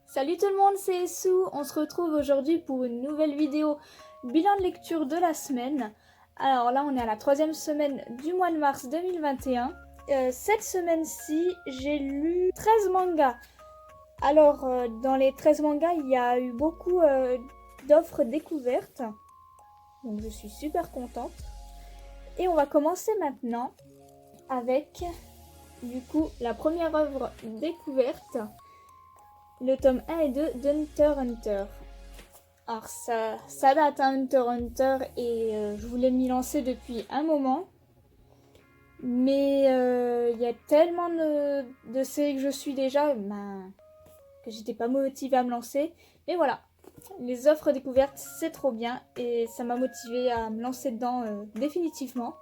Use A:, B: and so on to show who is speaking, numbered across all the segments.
A: Salut tout le monde, c'est Essou. On se retrouve aujourd'hui pour une nouvelle vidéo bilan de lecture de la semaine. Alors là, on est à la troisième semaine du mois de mars 2021. Cette semaine-ci, j'ai lu 13 mangas. Alors, dans les 13 mangas, il y a eu beaucoup d'offres découvertes. Donc, je suis super contente. Et on va commencer maintenant avec, du coup, la première œuvre découverte. Le tome 1 et 2 d'Hunter x Hunter. Alors ça date Hunter x Hunter et je voulais m'y lancer depuis un moment. Mais il y a tellement de séries que je suis déjà que j'étais pas motivée à me lancer. Mais voilà, les offres découvertes c'est trop bien et ça m'a motivée à me lancer dedans définitivement.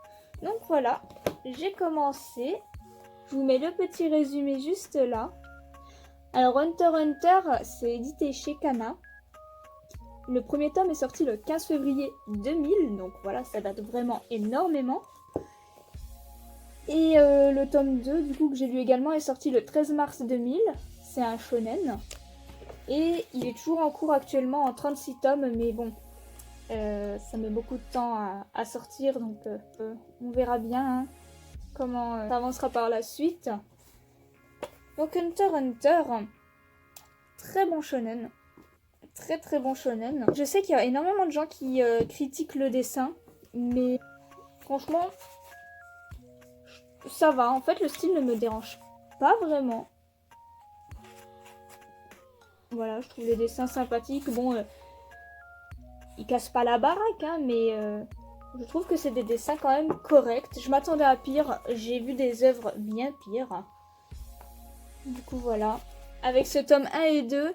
A: Donc voilà, j'ai commencé. Je vous mets le petit résumé juste là. Alors Hunter x Hunter, c'est édité chez Kana. Le premier tome est sorti le 15 février 2000, donc voilà, ça date vraiment énormément. Et le tome 2, du coup, que j'ai lu également, est sorti le 13 mars 2000. C'est un shonen. Et il est toujours en cours actuellement en 36 tomes, mais bon, ça met beaucoup de temps à sortir, donc on verra bien comment ça avancera par la suite. Donc Hunter x Hunter, très bon shonen, très bon shonen. Je sais qu'il y a énormément de gens qui critiquent le dessin, mais franchement, ça va. En fait, le style ne me dérange pas vraiment. Voilà, je trouve les dessins sympathiques. Bon, ils cassent pas la baraque, hein, mais je trouve que c'est des dessins quand même corrects. Je m'attendais à pire, j'ai vu des œuvres bien pires. Du coup, voilà. Avec ce tome 1 et 2,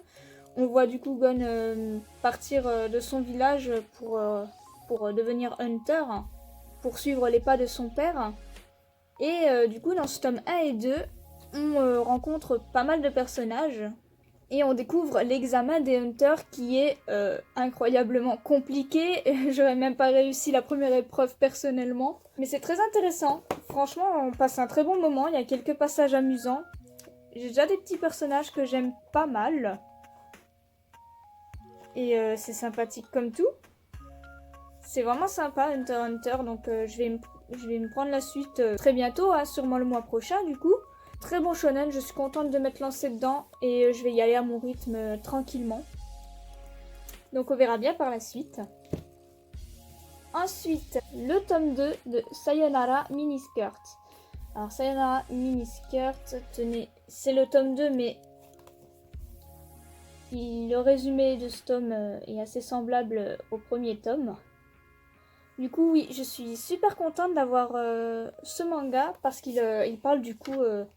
A: on voit du coup Gon partir de son village pour devenir hunter, pour suivre les pas de son père. Et du coup, dans ce tome 1 et 2, on rencontre pas mal de personnages. Et on découvre l'examen des hunters qui est incroyablement compliqué. J'aurais même pas réussi la première épreuve personnellement. Mais c'est très intéressant. Franchement, on passe un très bon moment. Il y a quelques passages amusants. J'ai déjà des petits personnages que j'aime pas mal. Et c'est sympathique comme tout. C'est vraiment sympa Hunter x Hunter. Donc je vais me prendre la suite très bientôt. Sûrement le mois prochain du coup. Très bon shonen, je suis contente de m'être lancée dedans. Et je vais y aller à mon rythme tranquillement. Donc on verra bien par la suite. Ensuite, le tome 2 de Sayonara Miniskirt. Alors Sayonara Miniskirt, tenez, c'est le tome 2, mais le résumé de ce tome est assez semblable au premier tome. Du coup, oui, je suis super contente d'avoir ce manga parce qu'il parle du coup de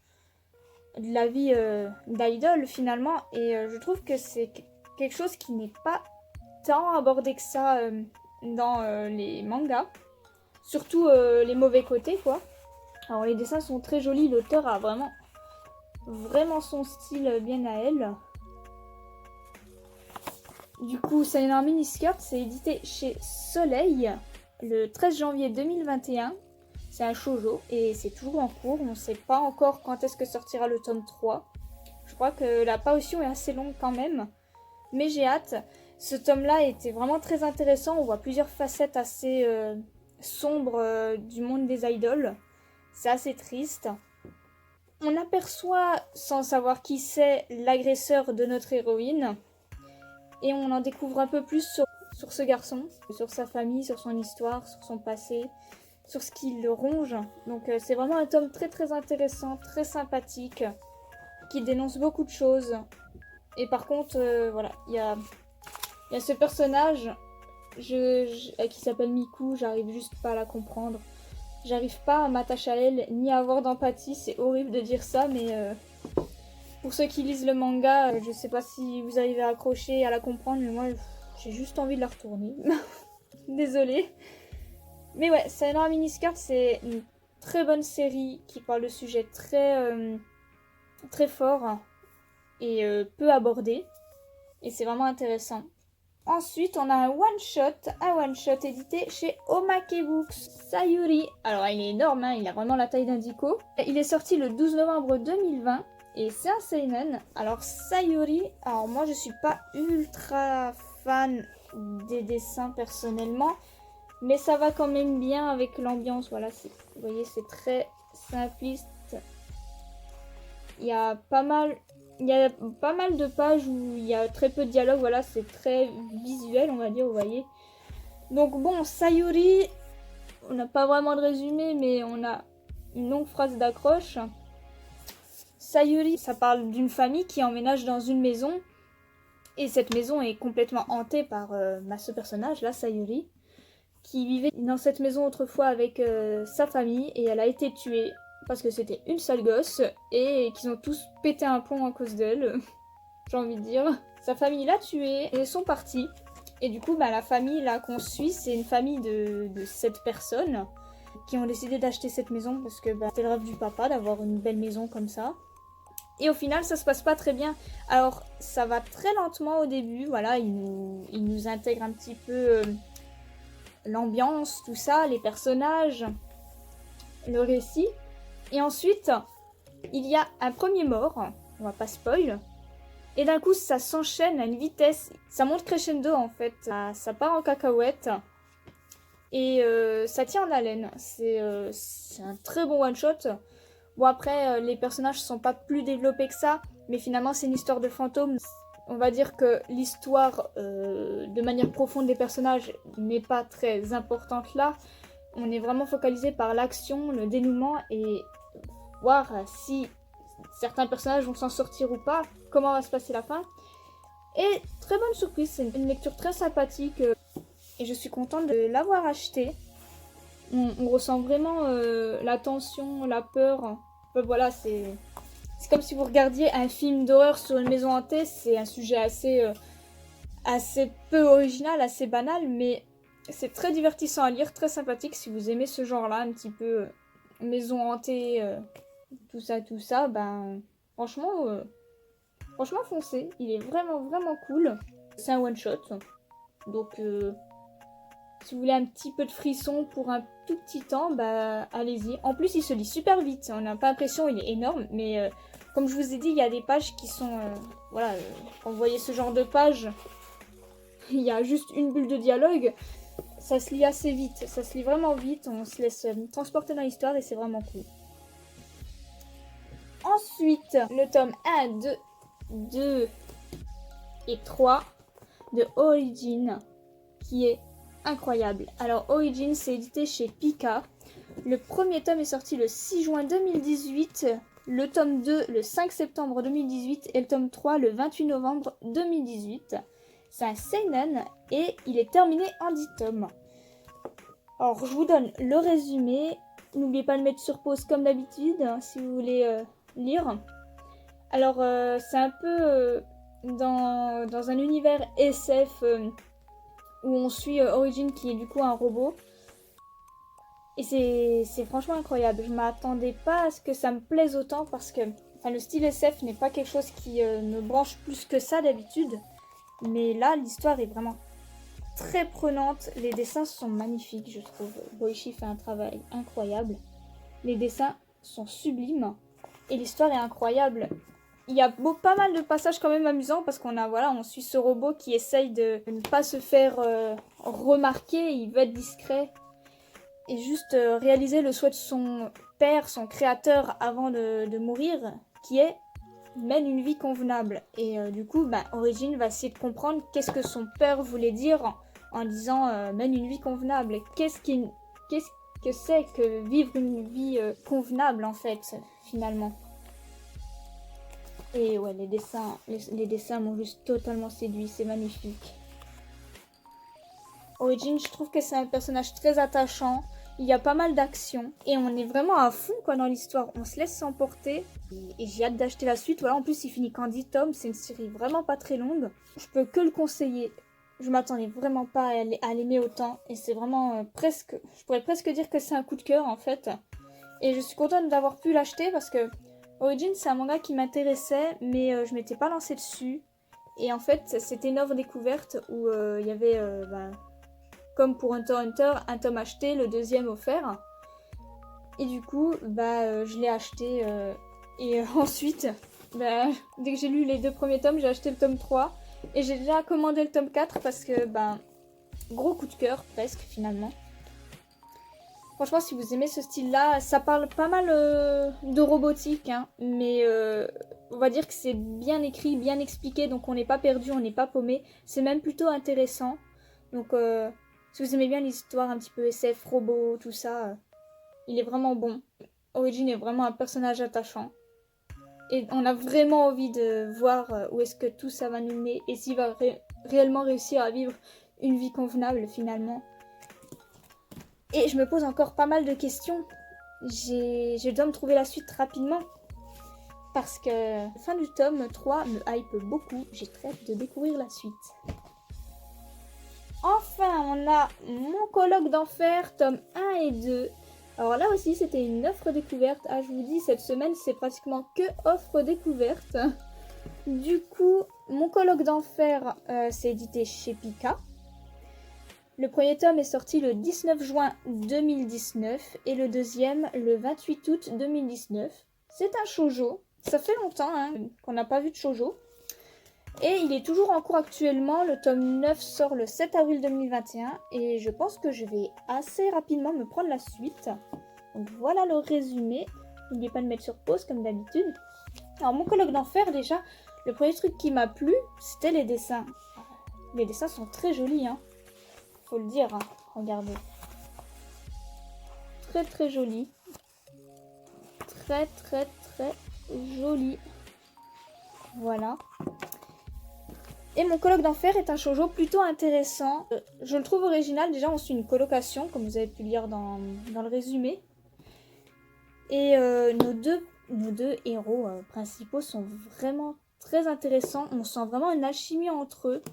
A: la vie d'idol finalement. Et je trouve que c'est quelque chose qui n'est pas tant abordé que ça dans les mangas. Surtout les mauvais côtés, quoi. Alors les dessins sont très jolis, l'auteur a vraiment son style bien à elle. Du coup, Sayonara Miniskirt, c'est édité chez Soleil le 13 janvier 2021. C'est un shoujo et c'est toujours en cours. On ne sait pas encore quand est-ce que sortira le tome 3. Je crois que la parution est assez longue quand même. Mais j'ai hâte. Ce tome-là était vraiment très intéressant. On voit plusieurs facettes assez sombres du monde des idoles. C'est assez triste. On aperçoit, sans savoir qui c'est, l'agresseur de notre héroïne. Et on en découvre un peu plus sur ce garçon, sur sa famille, sur son histoire, sur son passé, sur ce qui le ronge. Donc c'est vraiment un tome très intéressant, très sympathique, qui dénonce beaucoup de choses. Et par contre, voilà, il y a ce personnage qui s'appelle Miku, j'arrive juste pas à la comprendre. J'arrive pas à m'attacher à elle, ni à avoir d'empathie, c'est horrible de dire ça, mais pour ceux qui lisent le manga, je sais pas si vous arrivez à accrocher, à la comprendre, mais moi j'ai juste envie de la retourner. Désolée. Mais ouais, Sayonara Miniskirt, c'est une très bonne série qui parle de sujets très forts et peu abordés. Et c'est vraiment intéressant. Ensuite, on a un one-shot édité chez Omake Books. Sayuri. Alors, il est énorme, hein, il a vraiment la taille d'Indico. Il est sorti le 12 novembre 2020 et c'est un seinen. Alors Sayuri, alors moi je suis pas ultra fan des dessins personnellement, mais ça va quand même bien avec l'ambiance. Voilà, vous voyez, c'est très simpliste. Il y a pas mal de pages où il y a très peu de dialogue. Voilà, c'est très visuel, on va dire, vous voyez. Donc bon, Sayuri, on n'a pas vraiment de résumé, mais on a une longue phrase d'accroche. Sayuri, ça parle d'une famille qui emménage dans une maison. Et cette maison est complètement hantée par ce personnage, là, Sayuri, qui vivait dans cette maison autrefois avec sa famille. Et elle a été tuée parce que c'était une sale gosse. Et qu'ils ont tous pété un plomb à cause d'elle, j'ai envie de dire. Sa famille l'a tuée et ils sont partis. Et du coup, la famille là qu'on suit, c'est une famille de 7 personnes qui ont décidé d'acheter cette maison parce que c'était le rêve du papa d'avoir une belle maison comme ça. Et au final, ça se passe pas très bien. Alors, ça va très lentement au début. Voilà, il nous intègre un petit peu l'ambiance, tout ça, les personnages, le récit. Et ensuite, il y a un premier mort. On va pas spoil. Et d'un coup, ça s'enchaîne à une vitesse. Ça monte crescendo, en fait. Ça part en cacahuète. Et ça tient en haleine. C'est un très bon one-shot. Bon, après, les personnages sont pas plus développés que ça. Mais finalement, c'est une histoire de fantômes. On va dire que l'histoire, de manière profonde des personnages, n'est pas très importante là. On est vraiment focalisé par l'action, le dénouement et voir si certains personnages vont s'en sortir ou pas, comment va se passer la fin. Et très bonne surprise, c'est une lecture très sympathique et je suis contente de l'avoir acheté. On ressent vraiment la tension, la peur. Voilà, c'est comme si vous regardiez un film d'horreur sur une maison hantée. C'est un sujet assez peu original, assez banal, mais c'est très divertissant à lire, très sympathique si vous aimez ce genre-là, un petit peu maison hantée, tout ça, franchement foncez, il est vraiment cool. C'est un one shot, donc si vous voulez un petit peu de frisson pour un tout petit temps, allez-y. En plus, il se lit super vite, on n'a pas l'impression, il est énorme, mais comme je vous ai dit, il y a des pages qui sont, quand vous voyez ce genre de page, il y a juste une bulle de dialogue, ça se lit assez vite, ça se lit vraiment vite, on se laisse transporter dans l'histoire et c'est vraiment cool. Ensuite, le tome 1, 2 et 3 de Origin, qui est incroyable. Alors Origin, c'est édité chez Pika. Le premier tome est sorti le 6 juin 2018, le tome 2 le 5 septembre 2018 et le tome 3 le 28 novembre 2018. C'est un seinen et il est terminé en 10 tomes. Alors je vous donne le résumé. N'oubliez pas de le mettre sur pause comme d'habitude si vous voulez lire. Alors c'est un peu dans un univers SF où on suit Origin qui est du coup un robot. Et c'est franchement incroyable. Je m'attendais pas à ce que ça me plaise autant parce que le style SF n'est pas quelque chose qui me branche plus que ça d'habitude. Mais là, l'histoire est vraiment très prenante. Les dessins sont magnifiques, je trouve. Boichi fait un travail incroyable. Les dessins sont sublimes. Et l'histoire est incroyable. Il y a pas mal de passages quand même amusants parce on suit ce robot qui essaye de ne pas se faire remarquer. Il veut être discret. Et juste réaliser le souhait de son père, son créateur, avant de mourir, qui est mène une vie convenable. Et du coup, Origin va essayer de comprendre qu'est-ce que son père voulait dire en disant mène une vie convenable. Qu'est-ce que c'est que vivre une vie convenable en fait, finalement. Et ouais, les dessins m'ont juste totalement séduit, c'est magnifique. Origin, je trouve que c'est un personnage très attachant. Il y a pas mal d'action et on est vraiment à fond dans l'histoire. On se laisse s'emporter et j'ai hâte d'acheter la suite. Voilà, en plus il finit qu'en 10 tomes, c'est une série vraiment pas très longue. Je peux que le conseiller. Je m'attendais vraiment pas à l'aimer autant et c'est vraiment je pourrais presque dire que c'est un coup de cœur en fait. Et je suis contente d'avoir pu l'acheter parce que Origin c'est un manga qui m'intéressait mais je m'étais pas lancée dessus. Et en fait c'était une œuvre découverte où il y avait comme pour Hunter x Hunter, un tome acheté, le deuxième offert. Et du coup, je l'ai acheté. Et ensuite, dès que j'ai lu les 2 premiers tomes, j'ai acheté le tome 3. Et j'ai déjà commandé le tome 4 parce que, gros coup de cœur presque finalement. Franchement, si vous aimez ce style-là, ça parle pas mal de robotique, hein, mais on va dire que c'est bien écrit, bien expliqué, donc on n'est pas perdu, on n'est pas paumé. C'est même plutôt intéressant. Donc, si vous aimez bien l'histoire un petit peu SF, robot, tout ça, il est vraiment bon. Origin est vraiment un personnage attachant. Et on a vraiment envie de voir où est-ce que tout ça va nous mener et s'il va réellement réussir à vivre une vie convenable finalement. Et je me pose encore pas mal de questions. Je dois me trouver la suite rapidement. Parce que la fin du tome 3 me hype beaucoup. J'ai très hâte de découvrir la suite. Enfin, on a Mon colloque d'enfer, tome 1 et 2. Alors là aussi, c'était une offre découverte. Ah, je vous dis, cette semaine, c'est pratiquement que offre découverte. Du coup, Mon colloque d'enfer, c'est édité chez Pika. Le premier tome est sorti le 19 juin 2019 et le deuxième le 28 août 2019. C'est un shoujo. Ça fait longtemps qu'on n'a pas vu de shoujo. Et il est toujours en cours actuellement. Le tome 9 sort le 7 avril 2021 et je pense que je vais assez rapidement me prendre la suite. Donc voilà le résumé. N'oubliez pas de mettre sur pause comme d'habitude. Alors Mon colloque d'enfer, déjà, le premier truc qui m'a plu, c'était les dessins. Les dessins sont très jolis, hein. Faut le dire, hein. Regardez. Très très joli. Très très très joli. Voilà. Et Mon colloque d'enfer est un shoujo plutôt intéressant. Je le trouve original. Déjà, on suit une colocation, comme vous avez pu lire dans le résumé. Et nos deux héros principaux sont vraiment très intéressants. On sent vraiment une alchimie entre eux.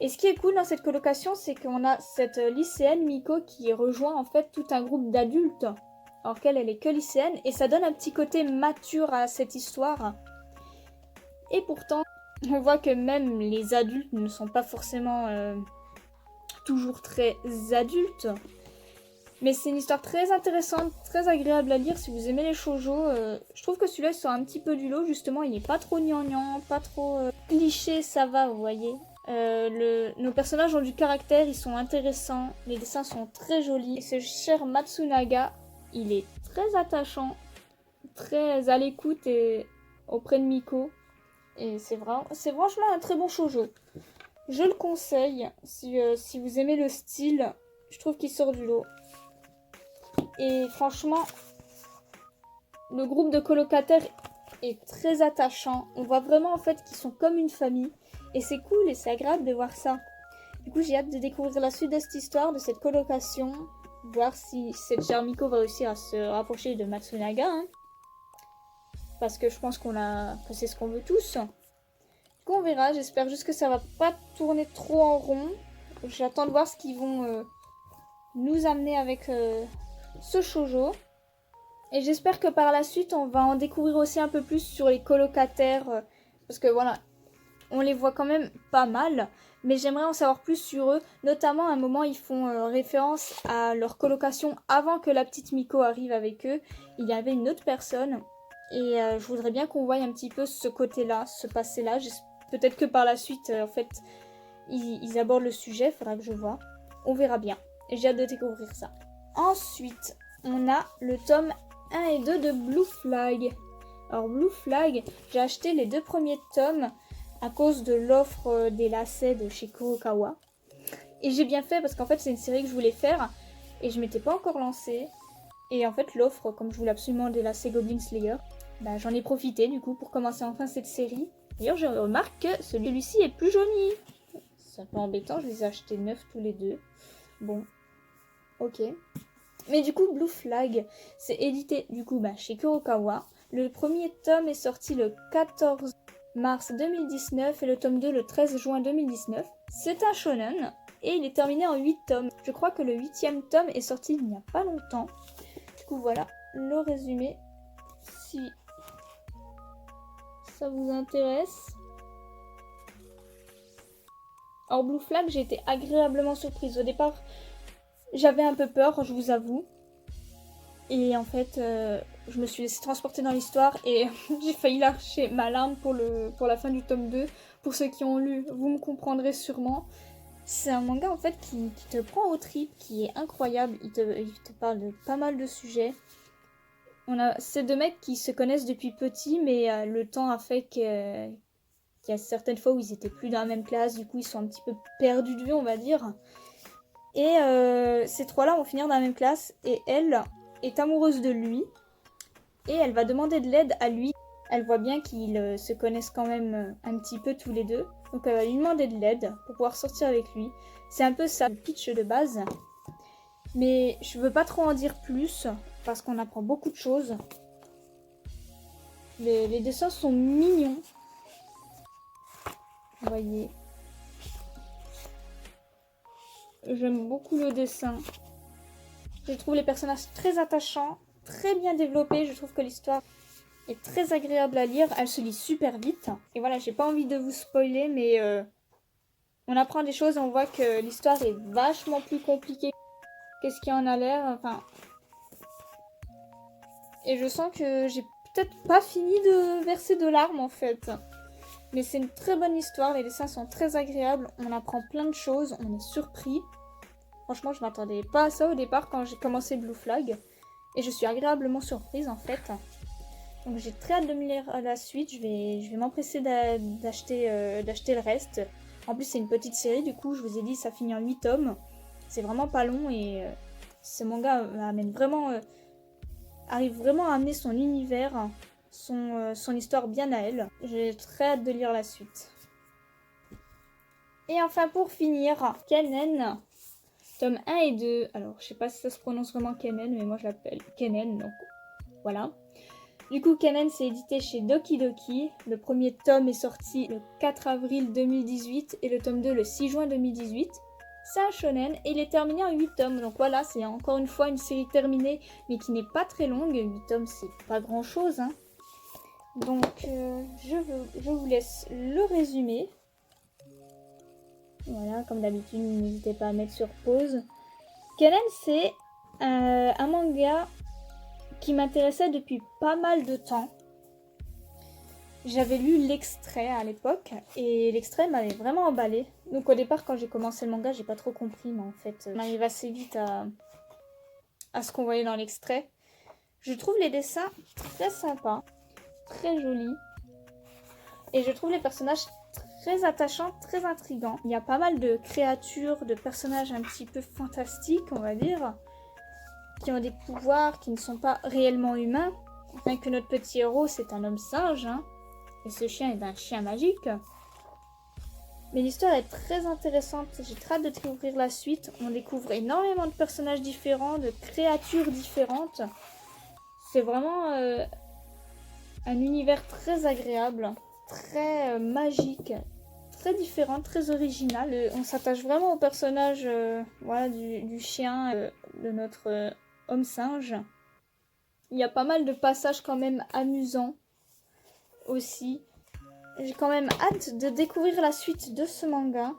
A: Et ce qui est cool dans cette colocation, c'est qu'on a cette lycéenne, Miko, qui rejoint en fait tout un groupe d'adultes, alors qu'elle est que lycéenne, et ça donne un petit côté mature à cette histoire. Et pourtant, on voit que même les adultes ne sont pas forcément toujours très adultes. Mais c'est une histoire très intéressante, très agréable à lire si vous aimez les shoujo. Je trouve que celui-là il sort un petit peu du lot, justement, il n'est pas trop gnangnan, pas trop cliché, ça va, vous voyez. Nos personnages ont du caractère, ils sont intéressants, les dessins sont très jolis. Et ce cher Matsunaga, il est très attachant, très à l'écoute et auprès de Miko. Et c'est franchement un très bon shoujo. Je le conseille si vous aimez le style, je trouve qu'il sort du lot. Et franchement, le groupe de colocataires est très attachant. On voit vraiment en fait qu'ils sont comme une famille. Et c'est cool et c'est agréable de voir ça. Du coup, j'ai hâte de découvrir la suite de cette histoire, de cette colocation. Voir si cette chère Miko va réussir à se rapprocher de Matsunaga. Hein. Parce que je pense que c'est ce qu'on veut tous. Du coup, on verra. J'espère juste que ça va pas tourner trop en rond. J'attends de voir ce qu'ils vont nous amener avec ce shoujo. Et j'espère que par la suite, on va en découvrir aussi un peu plus sur les colocataires. Parce que voilà, on les voit quand même pas mal. Mais j'aimerais en savoir plus sur eux. Notamment, à un moment, ils font référence à leur colocation avant que la petite Miko arrive avec eux. Il y avait une autre personne. Et je voudrais bien qu'on voie un petit peu ce côté-là, ce passé-là. Peut-être que par la suite, en fait, ils abordent le sujet. Il faudra que je vois. On verra bien. Et j'ai hâte de découvrir ça. Ensuite, on a le tome 1 et 2 de Blue Flag. Alors Blue Flag, j'ai acheté les 2 premiers tomes à cause de l'offre des lacets de chez Kurokawa. Et j'ai bien fait parce qu'en fait c'est une série que je voulais faire et je m'étais pas encore lancée. Et en fait l'offre, comme je voulais absolument des lacets Goblin Slayer, j'en ai profité du coup pour commencer enfin cette série. D'ailleurs je remarque que celui-ci est plus joli. C'est un peu embêtant, je les ai achetés neufs tous les deux. Bon, ok. Mais du coup, Blue Flag, c'est édité du coup chez Kurokawa. Le premier tome est sorti le 14 mars 2019 et le tome 2 le 13 juin 2019. C'est un shonen et il est terminé en 8 tomes. Je crois que le 8e tome est sorti il n'y a pas longtemps. Du coup, voilà le résumé. Si ça vous intéresse. Alors Blue Flag, j'ai été agréablement surprise. Au départ, j'avais un peu peur, je vous avoue. Et en fait, je me suis laissée transporter dans l'histoire et j'ai failli lâcher ma larme pour la fin du tome 2. Pour ceux qui ont lu, vous me comprendrez sûrement. C'est un manga en fait qui te prend aux tripes, qui est incroyable. Il te parle de pas mal de sujets. C'est deux mecs qui se connaissent depuis petit, mais le temps a fait qu'il y a certaines fois où ils étaient plus dans la même classe, du coup ils sont un petit peu perdus de vue, on va dire. Et ces trois-là vont finir dans la même classe, et elle est amoureuse de lui, et elle va demander de l'aide à lui. Elle voit bien qu'ils se connaissent quand même un petit peu tous les deux, donc elle va lui demander de l'aide pour pouvoir sortir avec lui. C'est un peu ça le pitch de base, mais je veux pas trop en dire plus, parce qu'on apprend beaucoup de choses. Les dessins sont mignons. Vous voyez. J'aime beaucoup le dessin. Je trouve les personnages très attachants, très bien développés. Je trouve que l'histoire est très agréable à lire. Elle se lit super vite. Et voilà, j'ai pas envie de vous spoiler, mais on apprend des choses. On voit que l'histoire est vachement plus compliquée qu'est-ce qui en a l'air. Enfin, et je sens que j'ai peut-être pas fini de verser de larmes en fait. Mais c'est une très bonne histoire, les dessins sont très agréables, on apprend plein de choses, on est surpris. Franchement, je m'attendais pas à ça au départ quand j'ai commencé Blue Flag. Et je suis agréablement surprise en fait. Donc j'ai très hâte de me lire la suite, je vais m'empresser d'acheter le reste. En plus c'est une petite série, du coup je vous ai dit ça finit en 8 tomes. C'est vraiment pas long et ce manga arrive vraiment à amener son univers, son histoire bien à elle. J'ai très hâte de lire la suite. Et enfin pour finir, Kanen, tome 1 et 2. Alors je sais pas si ça se prononce vraiment Kanen, mais moi je l'appelle Kanen, donc voilà. Du coup Kanen c'est édité chez Doki Doki. Le premier tome est sorti le 4 avril 2018 et le tome 2 le 6 juin 2018. C'est un shonen et il est terminé en 8 tomes. Donc voilà, c'est encore une fois une série terminée mais qui n'est pas très longue. 8 tomes c'est pas grand chose, hein. Donc je vous laisse le résumé. Voilà, comme d'habitude, n'hésitez pas à mettre sur pause. Kanen c'est un manga qui m'intéressait depuis pas mal de temps. J'avais lu l'extrait à l'époque et l'extrait m'avait vraiment emballé. Donc au départ quand j'ai commencé le manga j'ai pas trop compris mais en fait on arrive assez vite à ce qu'on voyait dans l'extrait. Je trouve les dessins très sympas, très jolis et je trouve les personnages très attachants, très intrigants. Il y a pas mal de créatures, de personnages un petit peu fantastiques on va dire, qui ont des pouvoirs qui ne sont pas réellement humains. Bien que notre petit héros c'est un homme singe, hein. Et ce chien est un chien magique. Mais l'histoire est très intéressante. J'ai très hâte de découvrir la suite. On découvre énormément de personnages différents, de créatures différentes. C'est vraiment un univers très agréable, très magique, très différent, très original. On s'attache vraiment au personnage voilà, du chien, de notre homme singe. Il y a pas mal de passages quand même amusants aussi. J'ai quand même hâte de découvrir la suite de ce manga.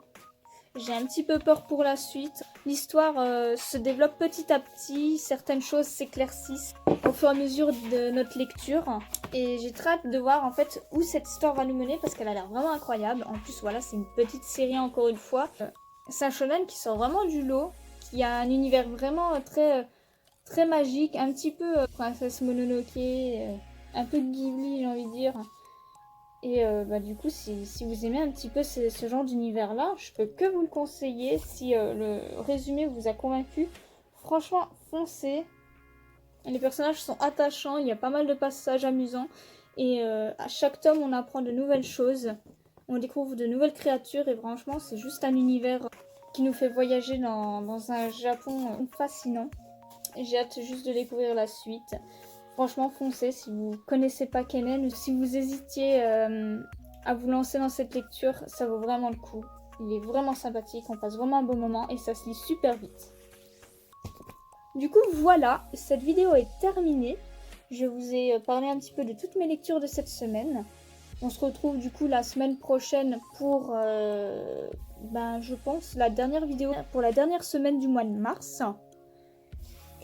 A: J'ai un petit peu peur pour la suite. L'histoire se développe petit à petit, certaines choses s'éclaircissent au fur et à mesure de notre lecture. Et j'ai très hâte de voir en fait où cette histoire va nous mener parce qu'elle a l'air vraiment incroyable. En plus voilà, c'est une petite série encore une fois. C'est un shonen qui sort vraiment du lot, qui a un univers vraiment très magique, un petit peu Princesse Mononoke, un peu Ghibli j'ai envie de dire. Et du coup, si vous aimez un petit peu ce genre d'univers-là, je peux que vous le conseiller. Si le résumé vous a convaincu, franchement, foncez. Les personnages sont attachants, il y a pas mal de passages amusants. Et à chaque tome, on apprend de nouvelles choses. On découvre de nouvelles créatures et franchement, c'est juste un univers qui nous fait voyager dans un Japon fascinant. J'ai hâte juste de découvrir la suite. Franchement, foncez si vous connaissez pas Kanen ou si vous hésitiez à vous lancer dans cette lecture, ça vaut vraiment le coup. Il est vraiment sympathique, on passe vraiment un bon moment et ça se lit super vite. Du coup, voilà, cette vidéo est terminée. Je vous ai parlé un petit peu de toutes mes lectures de cette semaine. On se retrouve du coup la semaine prochaine pour, je pense, la dernière vidéo pour la dernière semaine du mois de mars.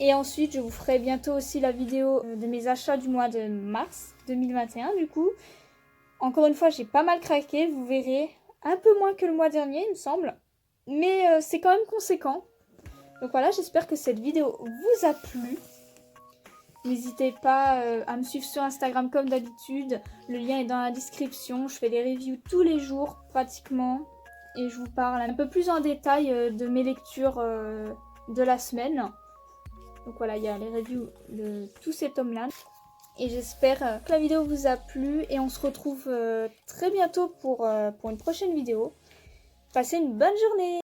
A: Et ensuite, je vous ferai bientôt aussi la vidéo de mes achats du mois de mars 2021 du coup. Encore une fois, j'ai pas mal craqué, vous verrez. Un peu moins que le mois dernier, il me semble. Mais c'est quand même conséquent. Donc voilà, j'espère que cette vidéo vous a plu. N'hésitez pas à me suivre sur Instagram comme d'habitude. Le lien est dans la description. Je fais des reviews tous les jours pratiquement. Et je vous parle un peu plus en détail de mes lectures de la semaine. Donc voilà, il y a les reviews de tous ces tomes-là. Et j'espère que la vidéo vous a plu. Et on se retrouve très bientôt pour une prochaine vidéo. Passez une bonne journée!